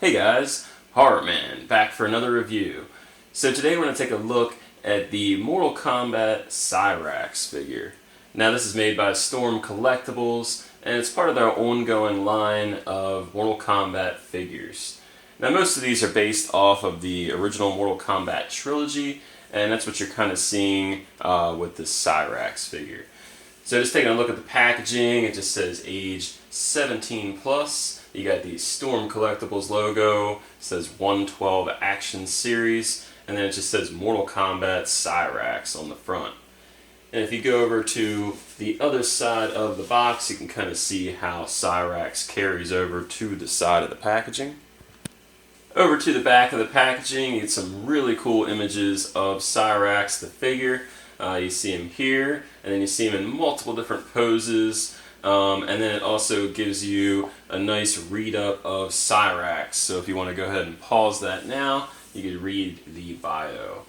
Hey guys, Horrorman back for another review. So today we're going to take a look at the Mortal Kombat Cyrax figure. Now this is made by Storm Collectibles and it's part of their ongoing line of Mortal Kombat figures. Now most of these are based off of the original Mortal Kombat trilogy, and that's what you're kind of seeing with this Cyrax figure. So just taking a look at the packaging, it just says age 17 plus. You got the Storm Collectibles logo, it says 112 Action Series, and then it just says Mortal Kombat Cyrax on the front. And if you go over to the other side of the box, you can kind of see how Cyrax carries over to the side of the packaging. Over to the back of the packaging, you get some really cool images of Cyrax, the figure. You see him here, and then you see him in multiple different poses. And then it also gives you a nice read-up of Cyrax. So if you want to go ahead and pause that now, you can read the bio.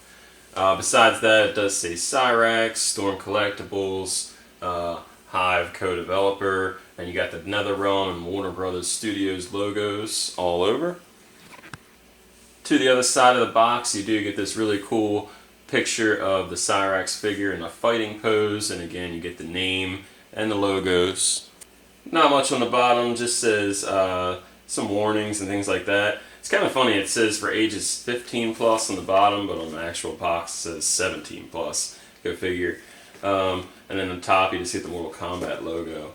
Besides that, it does say Cyrax, Storm Collectibles, Hive co-developer, and you got the NetherRealm and Warner Brothers Studios logos all over. To the other side of the box, you do get this really cool picture of the Cyrax figure in a fighting pose, and again you get the name and the logos. Not much on the bottom, just says some warnings and things like that. It's kind of funny, it says for ages 15 plus on the bottom, but on the actual box it says 17 plus. Go figure. And then on the top you just get the Mortal Kombat logo.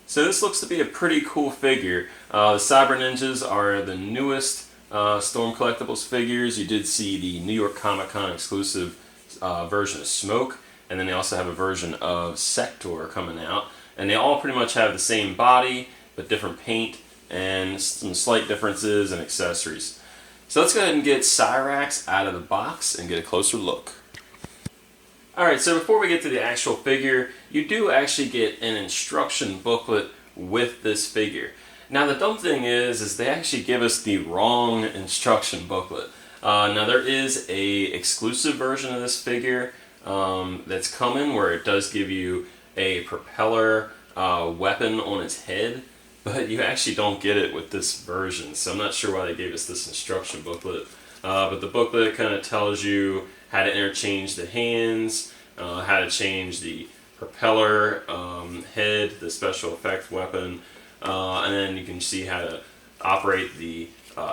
So this looks to be a pretty cool figure. The Cyber Ninjas are the newest Storm Collectibles figures. You did see the New York Comic Con exclusive version of Smoke. And then they also have a version of Sector coming out. And they all pretty much have the same body, but different paint and some slight differences in accessories. So let's go ahead and get Cyrax out of the box and get a closer look. Alright, so before we get to the actual figure, you do actually get an instruction booklet with this figure. Now the dumb thing is they actually give us the wrong instruction booklet. Now there is a exclusive version of this figure that's coming, where it does give you a propeller weapon on its head, but you actually don't get it with this version, so I'm not sure why they gave us this instruction booklet. But the booklet kind of tells you how to interchange the hands, how to change the propeller head, the special effect weapon, and then you can see how to operate the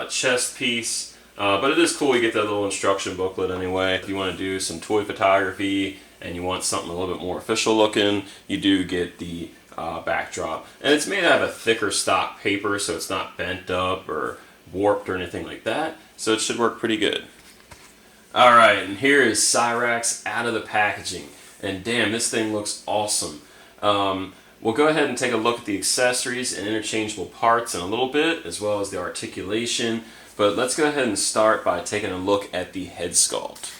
chest piece. But it is cool you get that little instruction booklet anyway. If you want to do some toy photography and you want something a little bit more official looking, you do get the backdrop. And it's made out of a thicker stock paper, so it's not bent up or warped or anything like that. So it should work pretty good. Alright, and here is Cyrax out of the packaging. And damn, this thing looks awesome. We'll go ahead and take a look at the accessories and interchangeable parts in a little bit, as well as the articulation. But let's go ahead and start by taking a look at the head sculpt.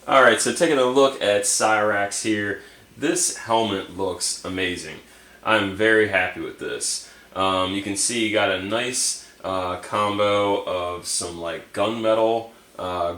Alright, so taking a look at Cyrax here, this helmet looks amazing. I'm very happy with this. You can see you got a nice combo of some like gunmetal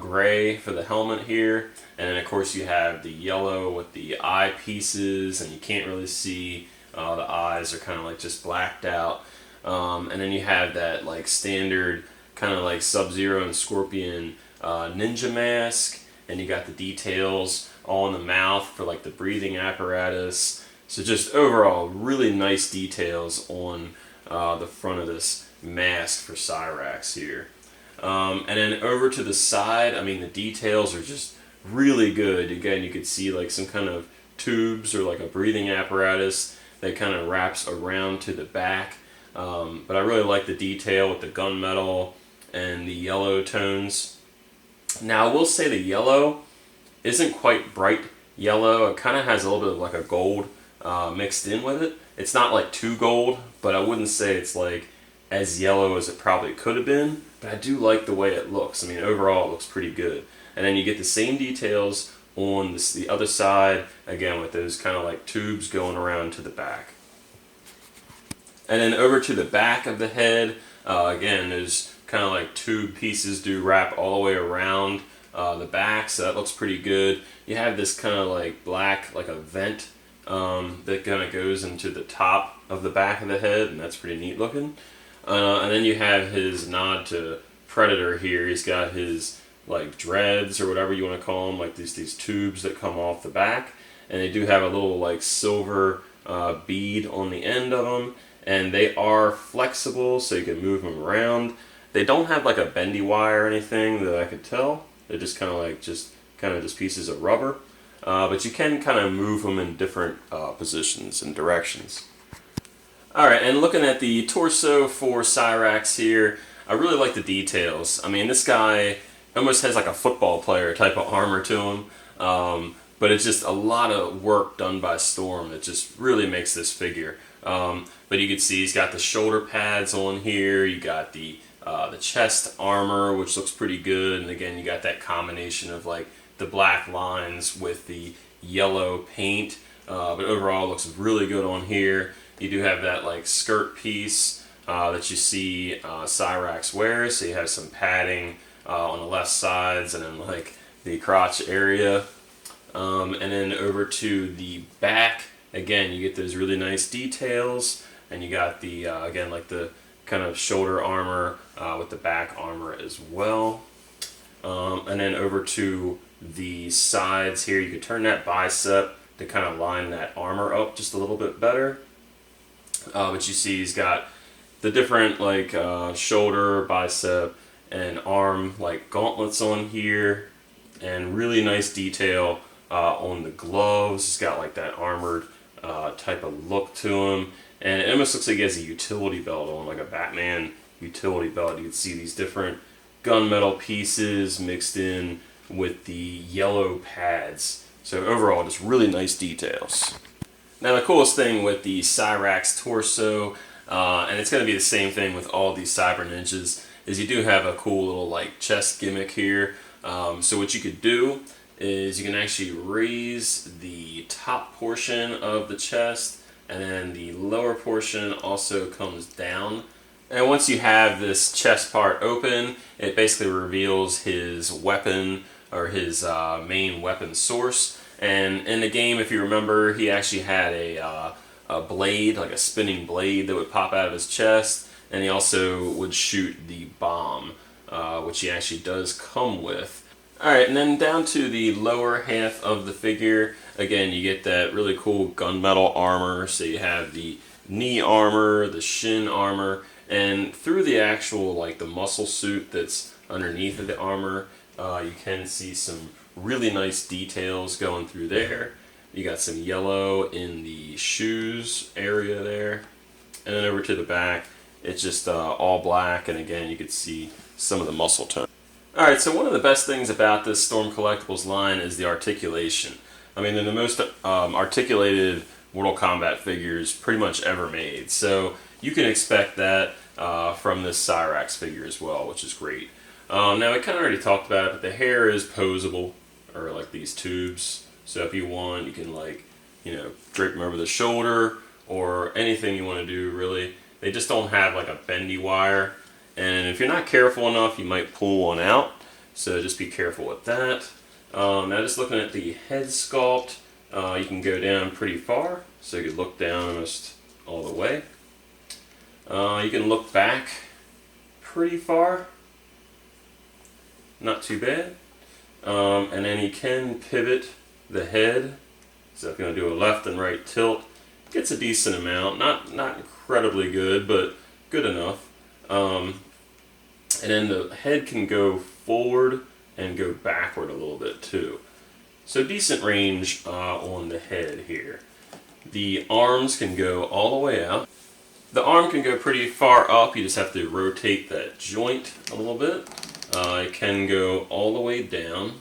gray for the helmet here, and then of course you have the yellow with the eye pieces, and you can't really see, the eyes are kind of like just blacked out. And then you have that like standard kind of like Sub-Zero and Scorpion ninja mask, and you got the details all in the mouth for like the breathing apparatus. So just overall really nice details on the front of this mask for Cyrax here. And then over to the side, I mean the details are just really good. Again, you could see like some kind of tubes or like a breathing apparatus that kind of wraps around to the back. But I really like the detail with the gunmetal and the yellow tones. Now I will say the yellow isn't quite bright yellow. It kind of has a little bit of like a gold mixed in with it. It's not like too gold, but I wouldn't say it's like as yellow as it probably could have been. But I do like the way it looks. I mean, overall it looks pretty good. And then you get the same details on the other side, again with those kind of like tubes going around to the back. And then over to the back of the head, again, there's kind of like tube pieces do wrap all the way around the back, so that looks pretty good. You have this kind of like black, like a vent that kind of goes into the top of the back of the head, and that's pretty neat looking. And then you have his nod to Predator here. He's got his like dreads or whatever you want to call them, like these tubes that come off the back, and they do have a little like silver bead on the end of them, and they are flexible so you can move them around. They don't have like a bendy wire or anything that I could tell. They're just kind of like just pieces of rubber, but you can kind of move them in different positions and directions. Alright, and looking at the torso for Cyrax here, I really like the details. I mean, this guy almost has like a football player type of armor to him, but it's just a lot of work done by Storm that just really makes this figure. But you can see he's got the shoulder pads on here, you got the chest armor, which looks pretty good, and again you got that combination of like the black lines with the yellow paint, but overall it looks really good on here. You do have that like skirt piece that you see Cyrax wears, so you have some padding on the left sides and then like the crotch area. And then over to the back, again you get those really nice details, and you got the again like the kind of shoulder armor with the back armor as well. And then over to the sides here, you can turn that bicep to kind of line that armor up just a little bit better. But you see he's got the different like shoulder, bicep, and arm like gauntlets on here, and really nice detail on the gloves. It's got like that armored type of look to him, and it almost looks like he has a utility belt on, like a Batman utility belt. You can see these different gunmetal pieces mixed in with the yellow pads. So overall, just really nice details. Now the coolest thing with the Cyrax torso, and it's going to be the same thing with all these Cyber Ninjas, is you do have a cool little like chest gimmick here. So what you could do is you can actually raise the top portion of the chest, and then the lower portion also comes down. And once you have this chest part open, it basically reveals his weapon, or his main weapon source. And in the game, if you remember, he actually had a blade, like a spinning blade that would pop out of his chest, and he also would shoot the bomb, which he actually does come with. Alright, and then down to the lower half of the figure, again you get that really cool gunmetal armor, so you have the knee armor, the shin armor, and through the actual like the muscle suit that's underneath of the armor, you can see some really nice details going through there. You got some yellow in the shoes area there, and then over to the back it's just all black, and again you can see some of the muscle tone. Alright, so one of the best things about this Storm Collectibles line is the articulation. I mean, they're the most articulated Mortal Kombat figures pretty much ever made, so you can expect that from this Cyrax figure as well, which is great. Now I kind of already talked about it, but the hair is posable, or like these tubes, so if you want you can like, you know, drape them over the shoulder or anything you want to do really. They just don't have like a bendy wire, and if you're not careful enough you might pull one out, so just be careful with that. Now just looking at the head sculpt, you can go down pretty far, so you can look down almost all the way. You can look back pretty far, not too bad. And then you can pivot the head, so if you're going to do a left and right tilt, gets a decent amount, not incredibly good, but good enough. And then the head can go forward and go backward a little bit too. So decent range on the head here. The arms can go all the way out. The arm can go pretty far up, you just have to rotate that joint a little bit. It can go all the way down.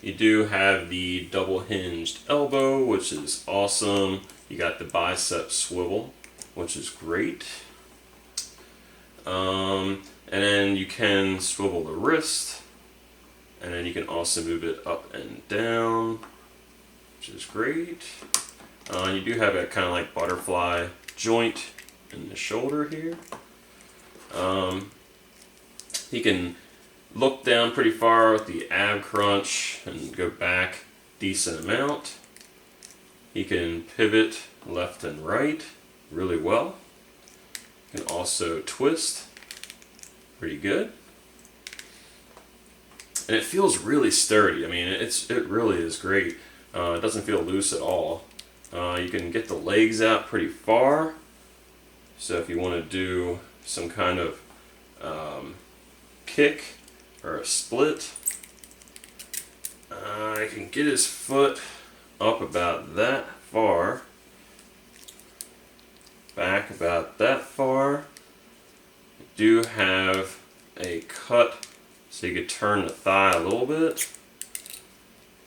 You do have the double hinged elbow, which is awesome. You got the bicep swivel, which is great. And then you can swivel the wrist, and then you can also move it up and down, which is great. You do have a kind of like butterfly joint in the shoulder here. He can look down pretty far with the ab crunch and go back decent amount. He can pivot left and right really well. You can also twist pretty good. And it feels really sturdy. I mean, it really is great. It doesn't feel loose at all. You can get the legs out pretty far. So if you want to do some kind of kick or a split, I can get his foot up about that far, back about that far. You do have a cut so you could turn the thigh a little bit.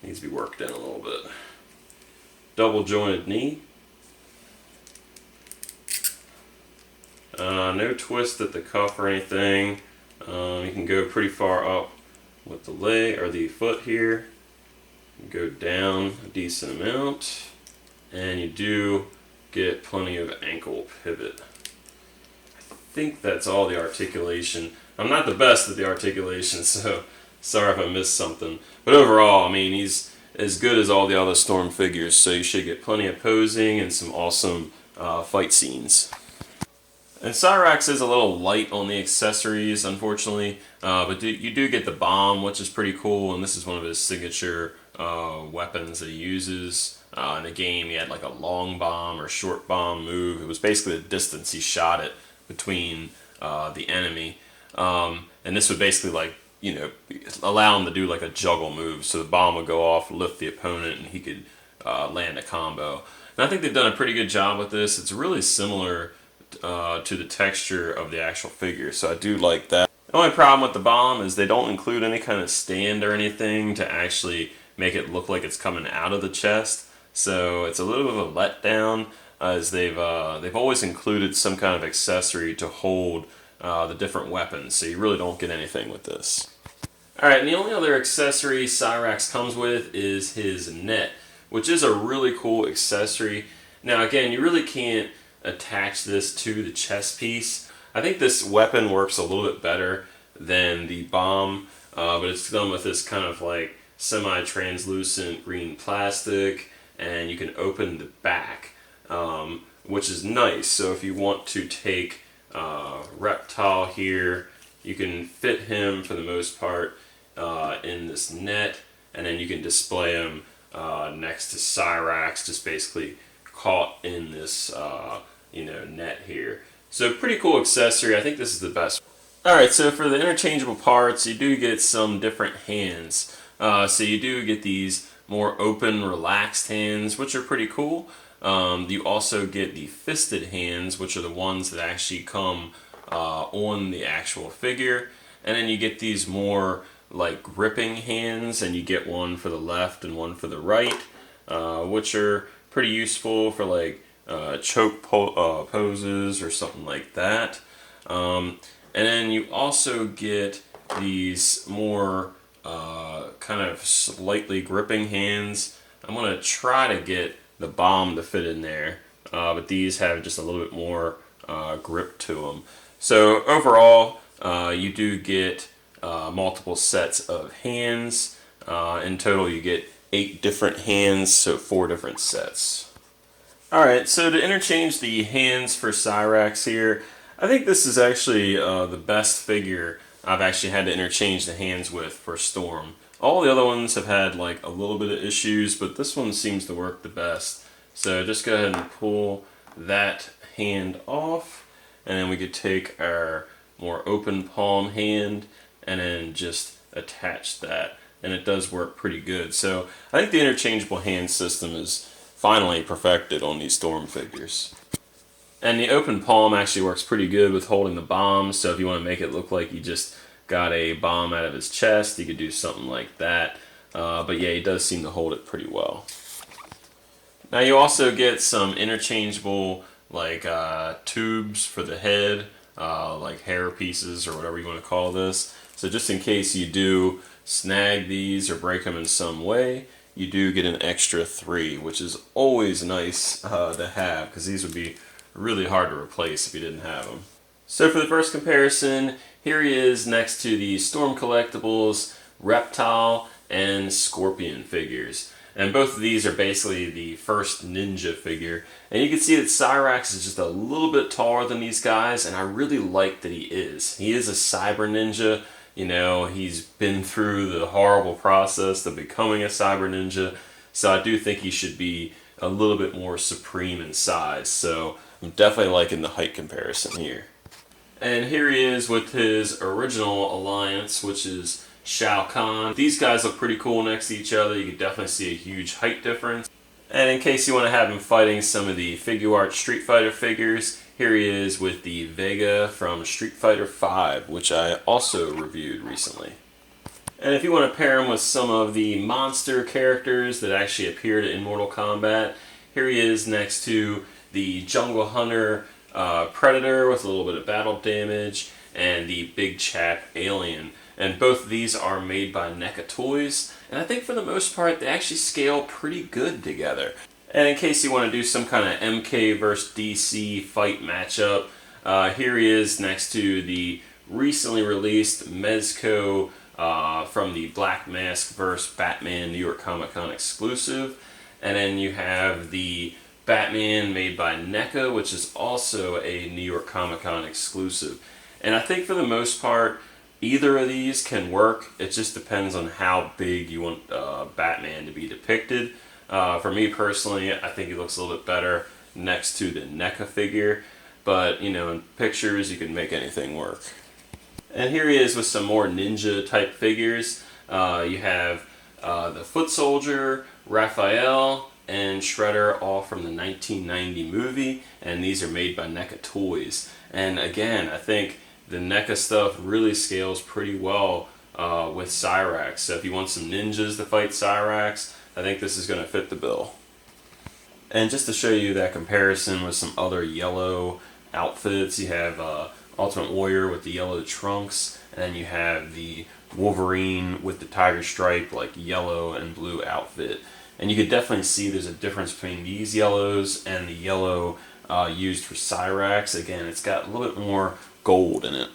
Needs to be worked in a little bit. Double jointed knee. No twist at the cuff or anything. You can go pretty far up with the leg or the foot here. Go down a decent amount, and you do get plenty of ankle pivot. I think that's all the articulation. I'm not the best at the articulation, so sorry if I missed something. But overall, I mean, he's as good as all the other Storm figures, so you should get plenty of posing and some awesome fight scenes. And Cyrax is a little light on the accessories, unfortunately, but you do get the bomb, which is pretty cool, and this is one of his signature weapons that he uses. In the game, he had like a long bomb or short bomb move. It was basically the distance he shot it between the enemy, and this would basically, like, you know, allow him to do like a juggle move. So the bomb would go off, lift the opponent, and he could land a combo. And I think they've done a pretty good job with this. It's really similar to the texture of the actual figure, so I do like that. The only problem with the bomb is they don't include any kind of stand or anything to actually make it look like it's coming out of the chest, so it's a little bit of a letdown, as they've always included some kind of accessory to hold the different weapons, so you really don't get anything with this. Alright, and the only other accessory Cyrax comes with is his net, which is a really cool accessory. Now again, you really can't attach this to the chest piece. I think this weapon works a little bit better than the bomb, but it's done with this kind of like semi-translucent green plastic, and you can open the back, which is nice. So if you want to take Reptile here, you can fit him for the most part in this net, and then you can display him next to Cyrax, just basically caught in this net here. So pretty cool accessory. I think this is the best. Alright, so for the interchangeable parts, you do get some different hands. So you do get these more open, relaxed hands, which are pretty cool. You also get the fisted hands, which are the ones that actually come on the actual figure. And then you get these more like gripping hands, and you get one for the left and one for the right, which are pretty useful for like choke poses or something like that. And then you also get these more kind of slightly gripping hands. I'm going to try to get the bomb to fit in there, but these have just a little bit more grip to them. So overall, you do get multiple sets of hands. In total, you get 8 different hands, so 4 different sets. Alright, so to interchange the hands for Cyrax here, I think this is actually the best figure I've actually had to interchange the hands with for Storm. All the other ones have had like a little bit of issues, but this one seems to work the best. So just go ahead and pull that hand off, and then we could take our more open palm hand and then just attach that. And it does work pretty good. So I think the interchangeable hand system is finally perfected on these Storm figures. And the open palm actually works pretty good with holding the bomb, so if you want to make it look like you just got a bomb out of his chest, you could do something like that. But yeah, he does seem to hold it pretty well. Now you also get some interchangeable like tubes for the head, like hair pieces or whatever you want to call this. So just in case you do snag these or break them in some way, you do get an extra 3, which is always nice to have, because these would be really hard to replace if you didn't have them. So for the first comparison, here he is next to the Storm Collectibles Reptile and Scorpion figures. And both of these are basically the first ninja figure. And you can see that Cyrax is just a little bit taller than these guys, and I really like that he is. He is a cyber ninja. You know, he's been through the horrible process of becoming a cyber ninja. So I do think he should be a little bit more supreme in size. So I'm definitely liking the height comparison here. And here he is with his original alliance, which is Shao Kahn. These guys look pretty cool next to each other. You can definitely see a huge height difference. And in case you want to have him fighting some of the Figure Art Street Fighter figures, here he is with the Vega from Street Fighter V, which I also reviewed recently. And if you want to pair him with some of the monster characters that actually appeared in Mortal Kombat, here he is next to the Jungle Hunter Predator with a little bit of battle damage, and the Big Chap Alien. And both of these are made by NECA Toys, and I think for the most part they actually scale pretty good together. And in case you want to do some kind of MK versus DC fight matchup, here he is next to the recently released Mezco from the Black Mask vs. Batman New York Comic Con exclusive. And then you have the Batman made by NECA, which is also a New York Comic Con exclusive. And I think for the most part, either of these can work. It just depends on how big you want Batman to be depicted. For me personally, I think he looks a little bit better next to the NECA figure. But, you know, in pictures, you can make anything work. And here he is with some more ninja type figures. You have the Foot Soldier, Raphael, and Shredder, all from the 1990 movie. And these are made by NECA Toys. And again, I think the NECA stuff really scales pretty well with Cyrax. So if you want some ninjas to fight Cyrax, I think this is going to fit the bill. And just to show you that comparison with some other yellow outfits, you have Ultimate Warrior with the yellow trunks, and then you have the Wolverine with the tiger stripe, like yellow and blue outfit. And you could definitely see there's a difference between these yellows and the yellow used for Cyrax. Again, it's got a little bit more gold in it.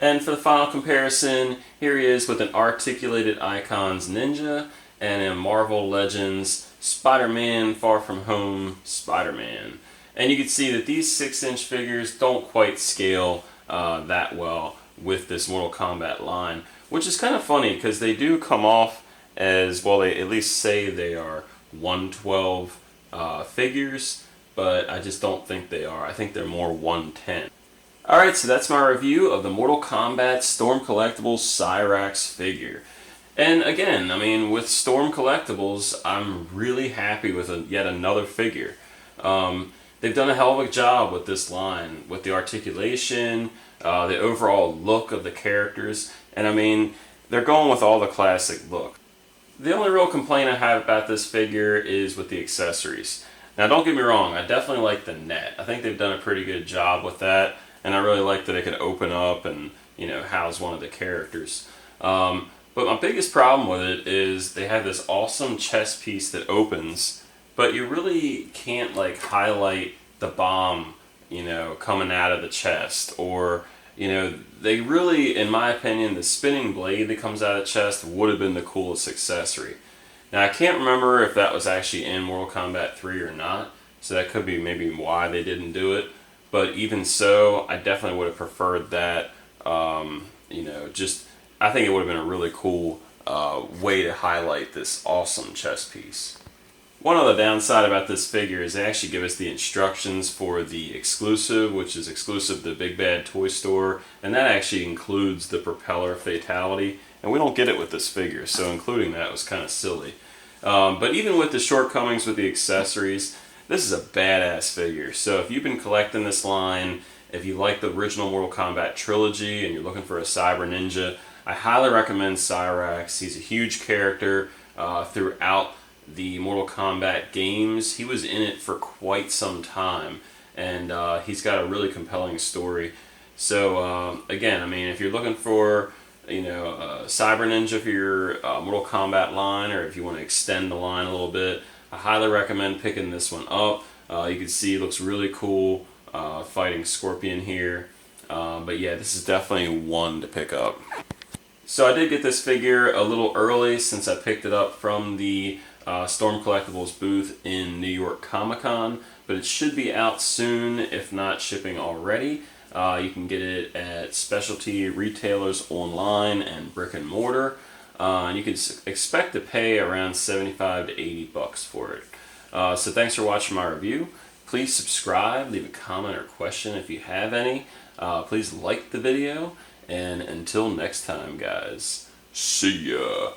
And for the final comparison, here he is with an Articulated Icons Ninja and a Marvel Legends Spider-Man Far From Home Spider-Man. And you can see that these 6-inch figures don't quite scale that well with this Mortal Kombat line, which is kind of funny because they do come off as, well, they at least say they are 112 figures, but I just don't think they are. I think they're more 110. Alright, so that's my review of the Mortal Kombat Storm Collectibles Cyrax figure. And again, I mean, with Storm Collectibles, I'm really happy with yet another figure. They've done a hell of a job with this line, with the articulation, the overall look of the characters, and I mean, they're going with all the classic look. The only real complaint I have about this figure is with the accessories. Now don't get me wrong, I definitely like the net. I think they've done a pretty good job with that, and I really like that it can open up and, you know, house one of the characters. But my biggest problem with it is they have this awesome chest piece that opens, but you really can't like highlight the bomb, you know, coming out of the chest. Or, you know, they really, in my opinion, the spinning blade that comes out of the chest would have been the coolest accessory. Now I can't remember if that was actually in Mortal Kombat 3 or not, so that could be maybe why they didn't do it. But even so, I definitely would have preferred that. You know, just, I think it would have been a really cool way to highlight this awesome chest piece. One other downside about this figure is they actually give us the instructions for the exclusive, which is exclusive to Big Bad Toy Store, and that actually includes the propeller fatality, and we don't get it with this figure, so including that was kind of silly. But even with the shortcomings with the accessories, this is a badass figure. So if you've been collecting this line, if you like the original Mortal Kombat trilogy and you're looking for a cyber ninja, I highly recommend Cyrax. He's a huge character throughout the Mortal Kombat games. He was in it for quite some time, and he's got a really compelling story. So again, I mean, if you're looking for, you know, a cyber ninja for your Mortal Kombat line, or if you want to extend the line a little bit, I highly recommend picking this one up. You can see it looks really cool fighting Scorpion here. But yeah, this is definitely one to pick up. So I did get this figure a little early since I picked it up from the Storm Collectibles booth in New York Comic Con, but it should be out soon, if not shipping already. You can get it at specialty retailers online and brick and mortar. And you can expect to pay around 75 to 80 bucks for it. So thanks for watching my review. Please subscribe, leave a comment or question if you have any. Please like the video, and until next time, guys, see ya.